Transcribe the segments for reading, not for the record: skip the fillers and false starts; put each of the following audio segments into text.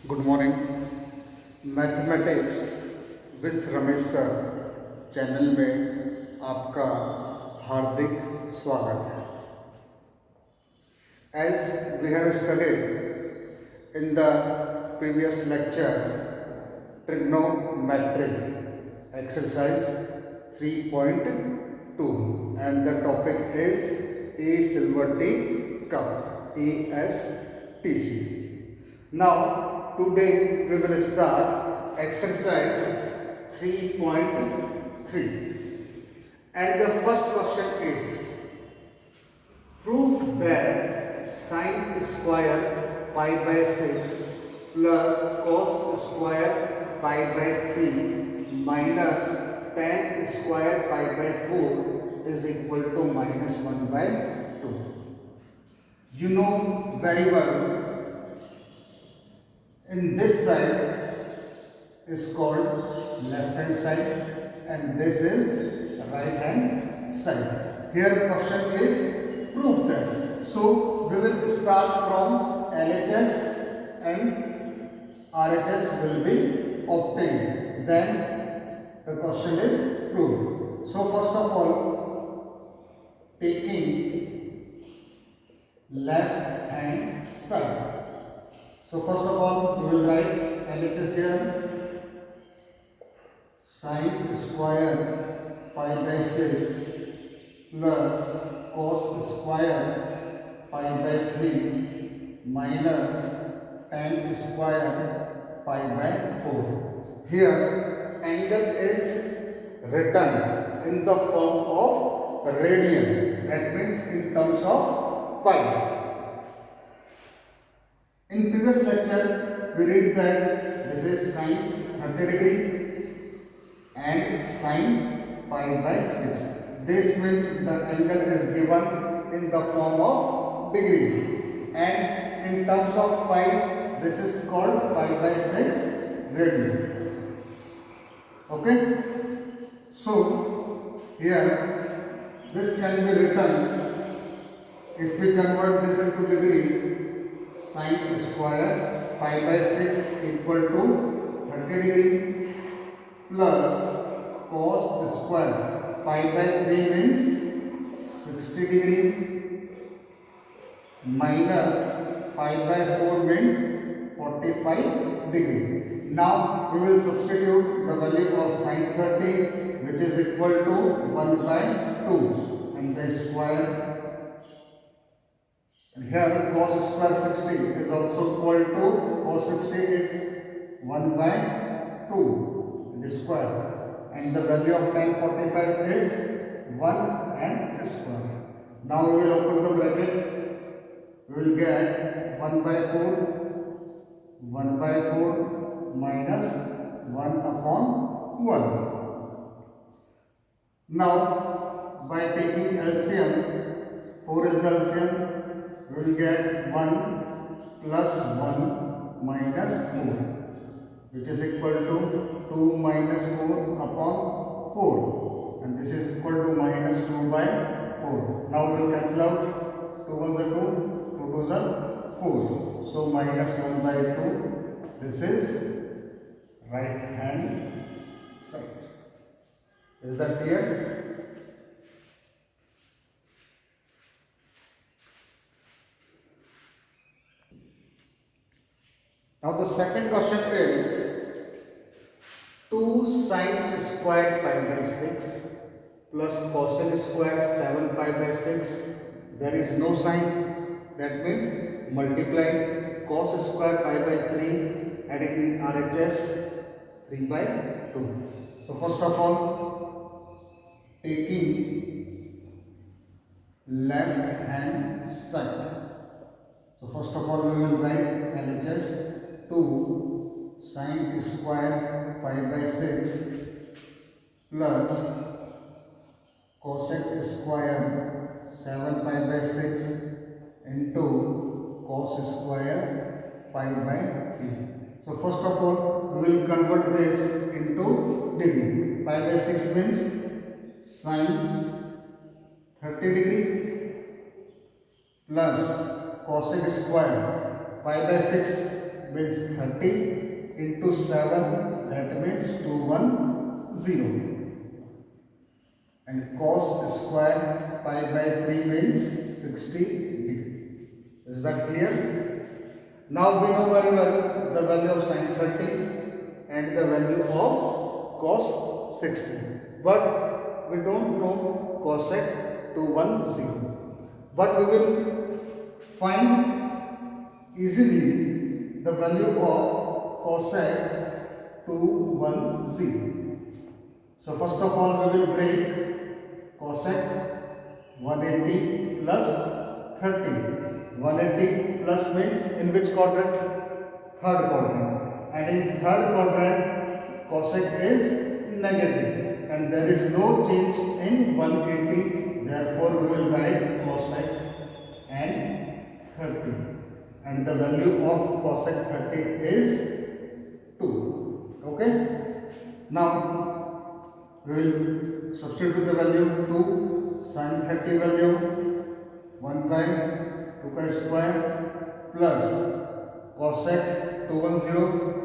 Good morning. Mathematics with Ramesh sir channel में आपका हार्दिक स्वागत है। As we have studied in the previous lecture trigonometry exercise 3.2 and the topic is a silver tea cup, ASTC. Now today we will start exercise 3.3 and the first question is prove that sine square pi by 6 plus cos square pi by 3 minus tan square pi by 4 is equal to minus 1 by 2. You know very well, in this side is called left hand side and this is right hand side. Here question is prove that. So we will start from LHS and RHS will be obtained. Then the question is proved. So first of all, taking left hand side. So first of all we will write LHS here. Sine square pi by 6 plus cos square pi by 3 minus tan square pi by 4. Here angle is written in the form of radian, that means in terms of pi. In previous lecture we read that this is sine 30 degree and sine pi by 6. This means the angle is given in the form of degree and in terms of pi this is called pi by 6 radian. Okay. So here this can be written, if we convert this into degree, sine square pi by 6 equal to 30 degree plus cos square pi by 3 means 60 degree minus pi by 4 means 45 degree. Now we will substitute the value of sine 30 which is equal to 1 by 2 and the square, and here cos square 60 is also equal to cos 60 is 1 by 2 and square, and the value of tan 45 is 1 and square. Now we will open the bracket, we will get 1 by 4 minus 1 upon 1. Now by taking LCM, 4 is the LCM, we will get 1 plus 1 minus 4 which is equal to 2 minus 4 upon 4 and this is equal to minus 2 by 4. Now we will cancel out, 2 1s are 2, 2 2s are 4. So minus 1 by 2, this is right hand side. Is that clear? Now the second question is 2 sine square pi by 6 plus cosine square 7 pi by 6. There is no sign, that means multiplying cos square pi by 3, adding in RHS 3 by 2. So first of all, taking left hand side. So first of all we will write LHS 2 sine square pi by 6 plus cosec square 7 pi by 6 into cos square pi by 3. So first of all we will convert this into degree. Pi by 6 means sine 30 degree plus cosec square pi by 6 means 30 into 7, that means 210. And cos square pi by 3 means 60 degree. Is that clear? Now we know very well the value of sin 30 and the value of cos 60. But we don't know cosec 210. But we will find easily the value of cosec 210. So first of all we will break cosec 180 plus 30. 180 plus means in which quadrant? Third quadrant. And in third quadrant cosec is negative and there is no change in 180. Therefore we will write cosec and 30. And the value of cosec 30 is 2. Okay? Now we will substitute the value 2, sin 30 value 1 by 2 pi square plus cosec 210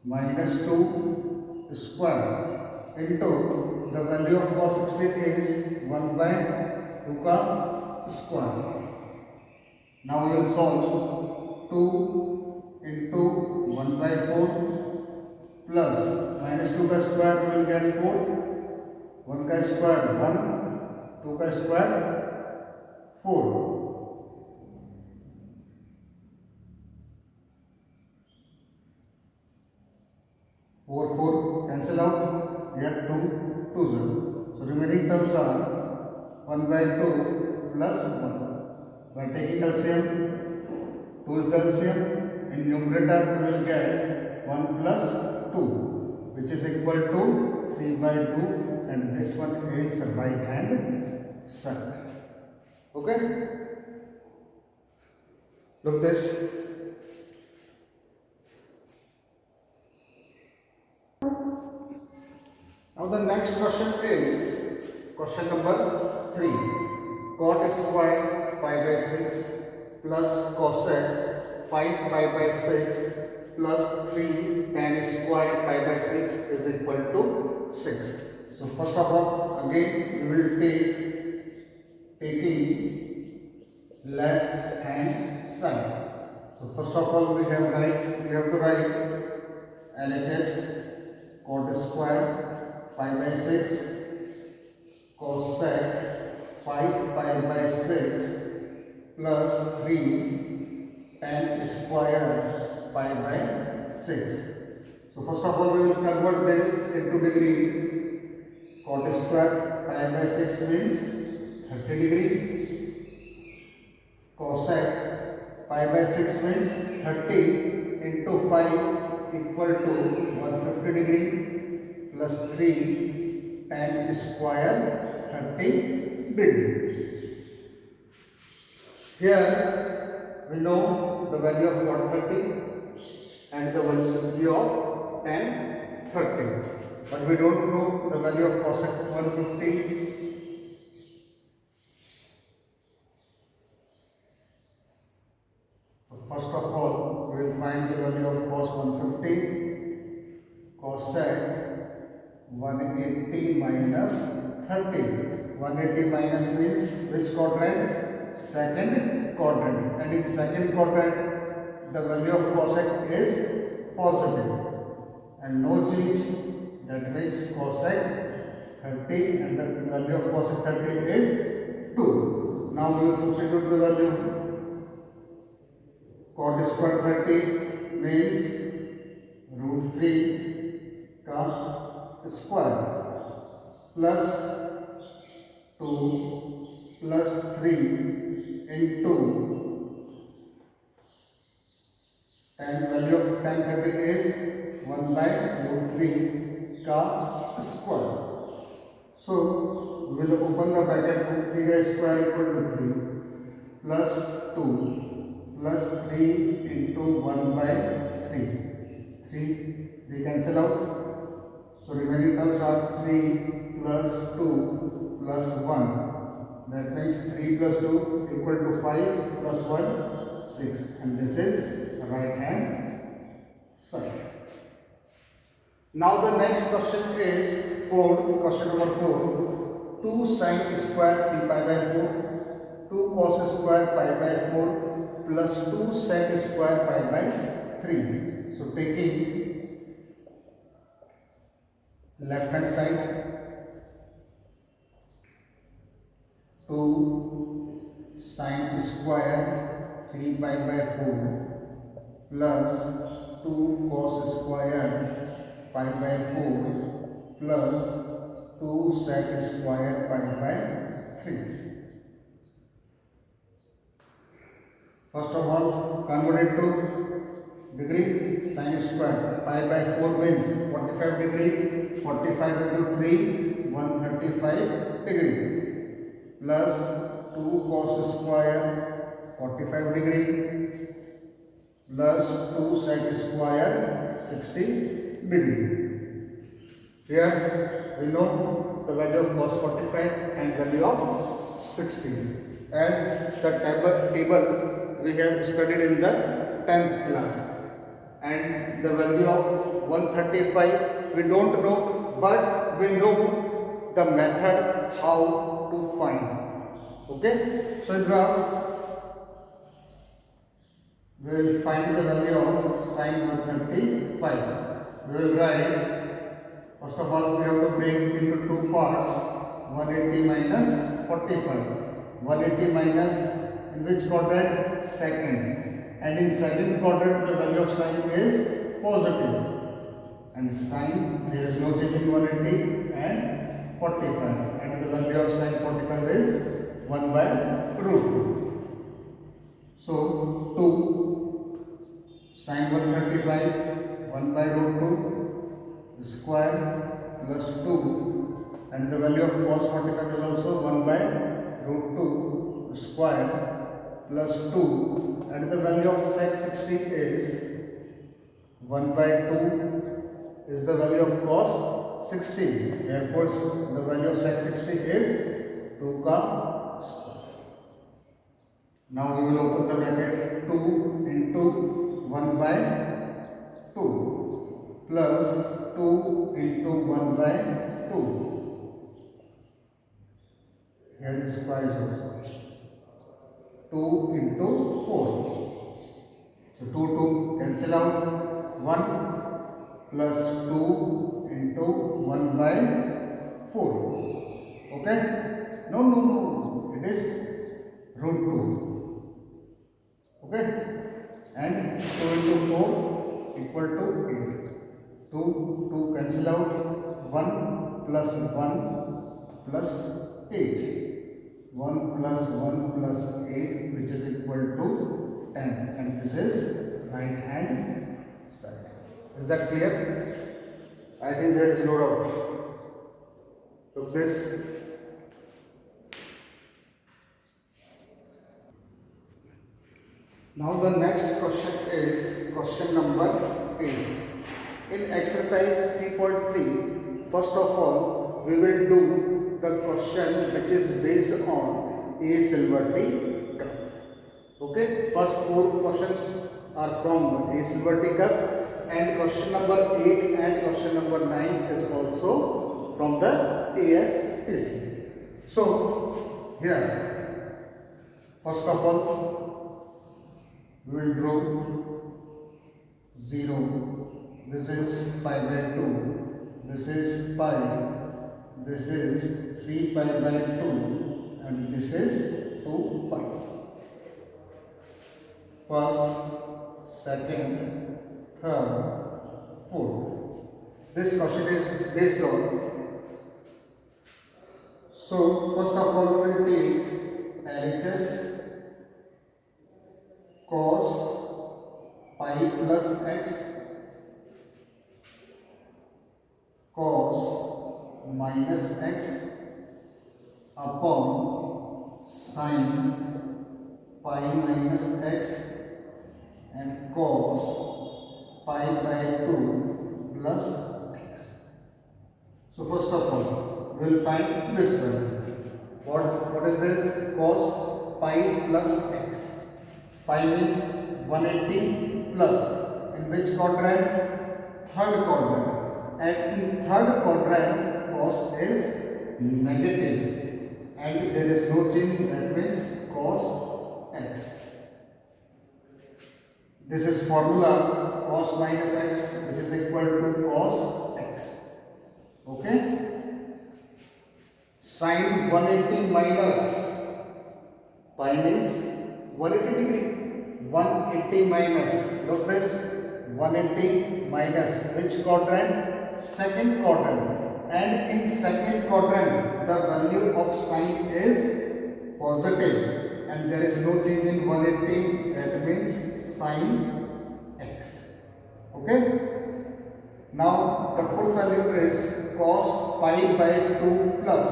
minus 2 square into the value of cos 60 is 1 by 2 ka square. Now we will solve 2 into 1 by 4 plus minus 2 ka square we will get 4, 1 ka square 1, 2 ka square 4. 4, 4 cancel out, we have 2, 2 0. So remaining terms are 1 by 2 plus 1. By taking LCM, 2 is the LCM. In numerator we will get 1 plus 2, which is equal to 3 by 2, and this one is right hand side. Okay? Look this. Now the next question is question number 3. Cot square pi by 6 plus cosec 5 pi by 6 plus 3 tan square pi by 6 is equal to 6. So first of all again we will taking left hand side. So first of all we have to write LHS cot square pi by 6 cosec 5 pi by 6 plus 3 tan square pi by 6. So first of all we will convert this into degree. Cot square pi by 6 means 30 degree. Cosec pi by 6 means 30 into 5 equal to 150 degree plus 3 tan square 30 degree. Here we know the value of cot 30 and the value of tan 30. But we don't know the value of cosec 150. So first of all, we will find the value of cos 150. Cosec 180 minus 30. 180 minus means which quadrant? Second quadrant. And in second quadrant, the value of cosec is positive. And no change. That means cosec 30 and the value of cosec 30 is 2. Now we will substitute the value. Cot square 30 means root 3 ka square plus 2 plus 3 into tan value of tan 30 is 1 by root 3 का square. So we will open the bracket. root 3 का square equal to 3 plus 2 plus 3 into 1 by 3. 3 cancel out. So remaining terms are 3 plus 2 plus 1. That means 3 plus 2 equal to 5 plus 1 6. And this is right hand side. Now the next question is question number 4. 2 sin square 3 pi by 4, 2 cos square pi by 4 plus 2 sec square pi by 3. So taking left hand side, 2 sin square 3 pi by 4 plus 2 cos square pi by 4 plus 2 sec square pi by 3. First of all, convert it to degree. Sin square pi by 4 means 45 degree. 45 into 3, 135 degree. Plus 2 cos square 45 degree. Plus 2 sec square 60 degree. Here we know the value of cos 45 and value of 60. As the table we have studied in the 10th class, and the value of 135 we don't know, but we know the method how to find. Okay, so in graph we will find the value of sin 135. We will write, first of all we have to break into two parts, 180 minus 45. 180 minus in which quadrant? Second. And in second quadrant the value of sin is positive. And sin, there is no change in 180 and 45. And the value of sin 45 is 1 by root 2. So 2 sin 135 1 by root 2 square plus 2, and the value of cos 45 is also 1 by root 2 square plus 2, and the value of sec 60 is 1 by 2 is the value of cos 60. Therefore, the value of sec 60 is 2 ka square. Now we will open the bracket. 2 into 1 by 2 plus 2 into 1 by 2. Here the square is also 2 into 4. So 2 cancel out. 1 plus 2 into 1 by 4. Okay? No. It is root 2. Okay? And 2 into 4 equal to 8. 2 cancel out. 1 plus 1 plus 8. 1 plus 1 plus 8, which is equal to 10, and this is right hand side. Is that clear? I think there is no doubt. Look this. Now the next question is question number 8. In exercise 3.3, first of all we will do the question which is based on a silver tea cup. Okay, first 4 questions are from a silver tea cup, and question number 8 and question number 9 is also from the ASAC. So here, first of all, we will draw 0. This is pi by 2. This is pi. This is 3 pi by 2, and this is 2 pi. First, second, third, fourth. This question is based on. So, first of all, we will take LHS cos pi plus x cos minus x upon sin pi minus x and cos pi by 2 plus x. So first of all, we will find this value. What is this? Cos pi plus x. Pi means 180 plus. In which quadrant? Third quadrant. And in third quadrant, cos is negative. And there is no change, that means cos x. This is formula cos minus x, which is equal to cos x. Okay? Sin 180 minus pi means 180 degree. 180 minus, look this, 180 minus which quadrant? Second quadrant. And in second quadrant, the value of sin is positive. And there is no change in 180, that means sin x. Okay? Now the fourth value is cos pi by 2 plus.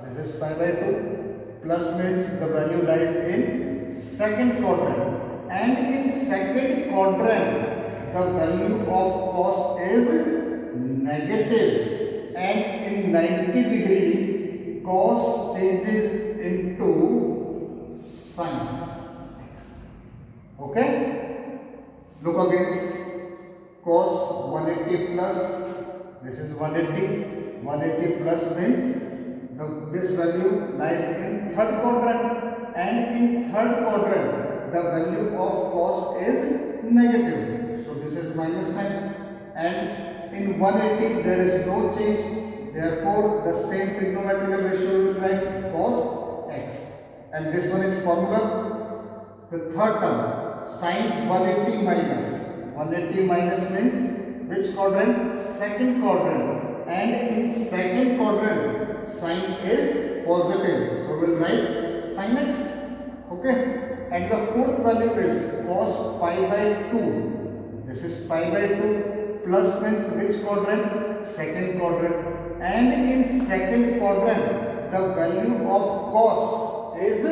This is pi by 2. Plus means the value lies in second quadrant. And in second quadrant, the value of cos is negative. And in 90 degree, cos changes into sin x. Okay? Look again. Cos 180 plus, this is 180. 180 plus means this value lies in third quadrant. And in third quadrant, the value of cos is negative. So this is minus sign. And in 180 there is no change, therefore the same trigonometrical ratio will write cos x. And this one is formula. The third term, sin 180 minus. 180 minus means which quadrant? Second quadrant. And in second quadrant, sin is positive. So we will write sin x. Okay. And the fourth value is cos pi by 2. This is pi by 2. Plus means which quadrant? Second quadrant. And in second quadrant, the value of cos is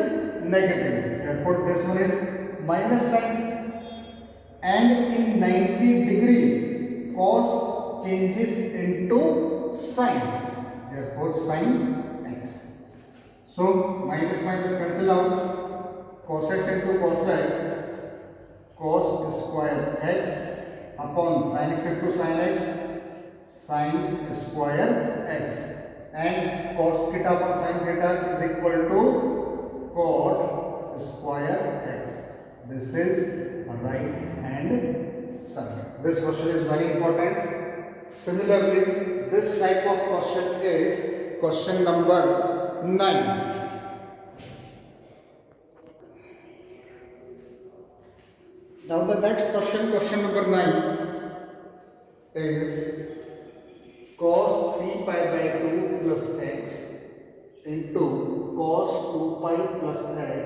negative. Therefore, this one is minus sign. And in 90 degree, cos changes into sin. Therefore, sin x. So, minus minus cancel out. Cos x into cos x. Cos square x upon sin x into sin x, sin square x, and cos theta upon sin theta is equal to cot square x. This is right hand side. This question is very important. Similarly, this type of question is question number 9. Now the next question, question number 9 is cos 3 pi by 2 plus x into cos 2 pi plus x,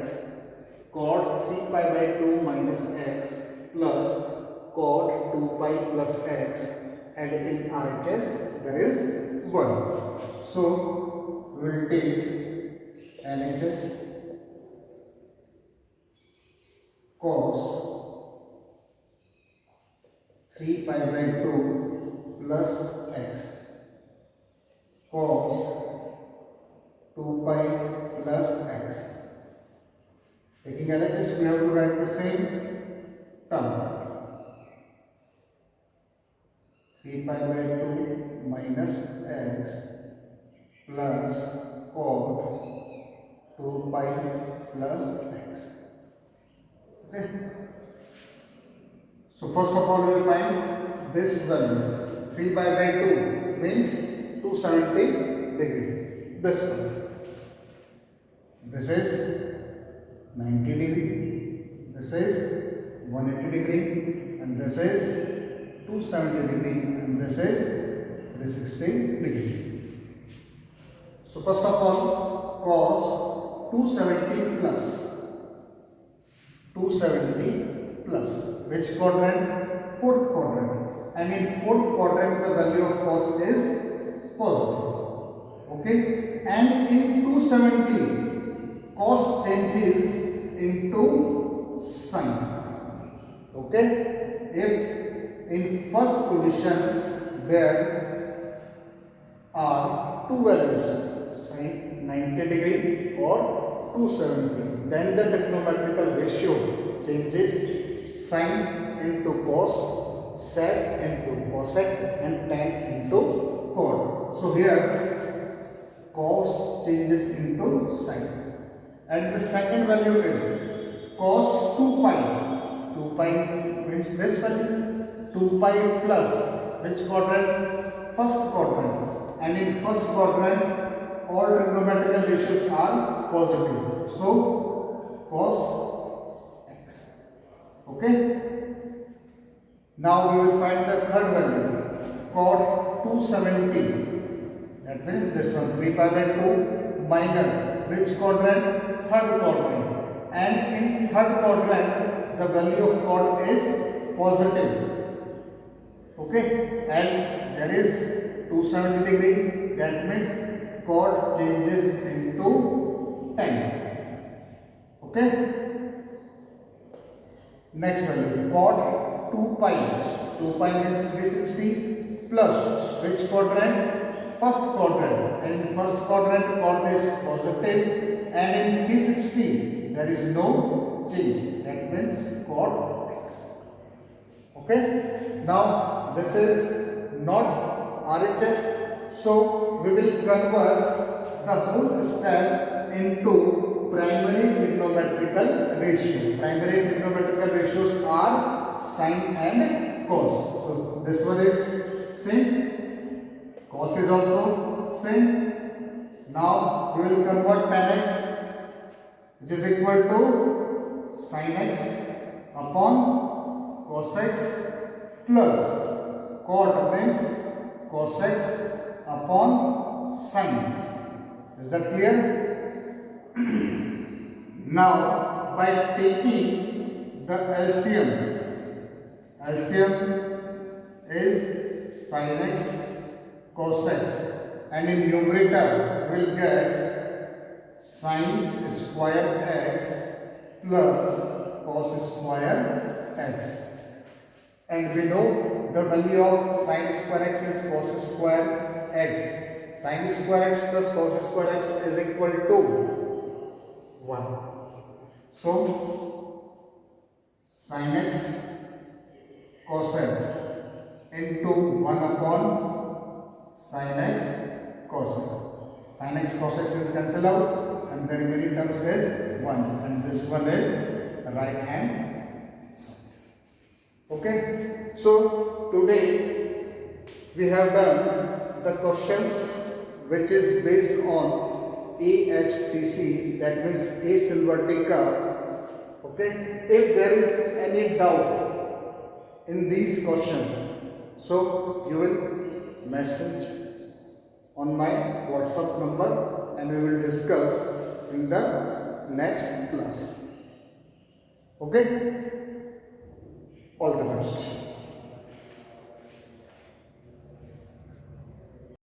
cot 3 pi by 2 minus x plus cot 2 pi plus x, and in RHS there is 1. So we will take LHS cos 3 pi by 2 plus x, cos 2 pi plus x. Taking LHS, we have to write the same term. 3 pi by 2 minus x plus cot 2 pi plus x. Okay. So first of all, we will find this value. 3 pi by 2 means 270 degree. This one. This is 90 degree. This is 180 degree. And this is 270 degree. And this is 360 degree. So first of all, cos 270 plus. 270 plus. Which quadrant? Fourth quadrant. And in fourth quadrant, the value of cos is positive. Okay. And in 270, cos changes into sine. Okay. If in first position there are two values, sine 90 degree or 270, then the trigonometrical ratio changes sine into cos, sec into cosec, and tan into cot. So here cos changes into sin. And the second value is cos 2 pi. 2 pi means this value. 2 pi plus which quadrant? First quadrant. And in first quadrant all trigonometrical ratios are positive. So cos x. Okay. Now we will find the third value. Cot 270. That means this one 3 pi by 2 minus which quadrant? Third quadrant. And in third quadrant the value of cot is positive. Okay, and there is 270 degree, that means cot changes into tan. Okay. Next value, cot 2 pi. 2 pi means 360 plus which quadrant? First quadrant. And in first quadrant cot is positive, and in 360 there is no change. That means cot x. Okay. Now this is not RHS, so we will convert the whole step into primary trigonometrical ratio. Primary trigonometrical ratios are sin and cos. So this one is sin, cos is also sin. Now we will convert tan x, which is equal to sin x upon cos x plus cot means cos x upon sin x. Is that clear? Now by taking the LCM is sin x cos x, and in numerator we will get sin square x plus cos square x. And we know the value of sin square x is cos square x. Sin square x plus cos square x is equal to 1. So sin x cos x into 1 upon sin x cos x. Sin x cos x is cancelled out, and the remaining terms is 1, and this one is right hand. Okay, so today we have done the questions which is based on ASTC, that means A silver cup. Okay, if there is any doubt in these questions, so you will message on my WhatsApp number and we will discuss in the next class. Okay. All the best.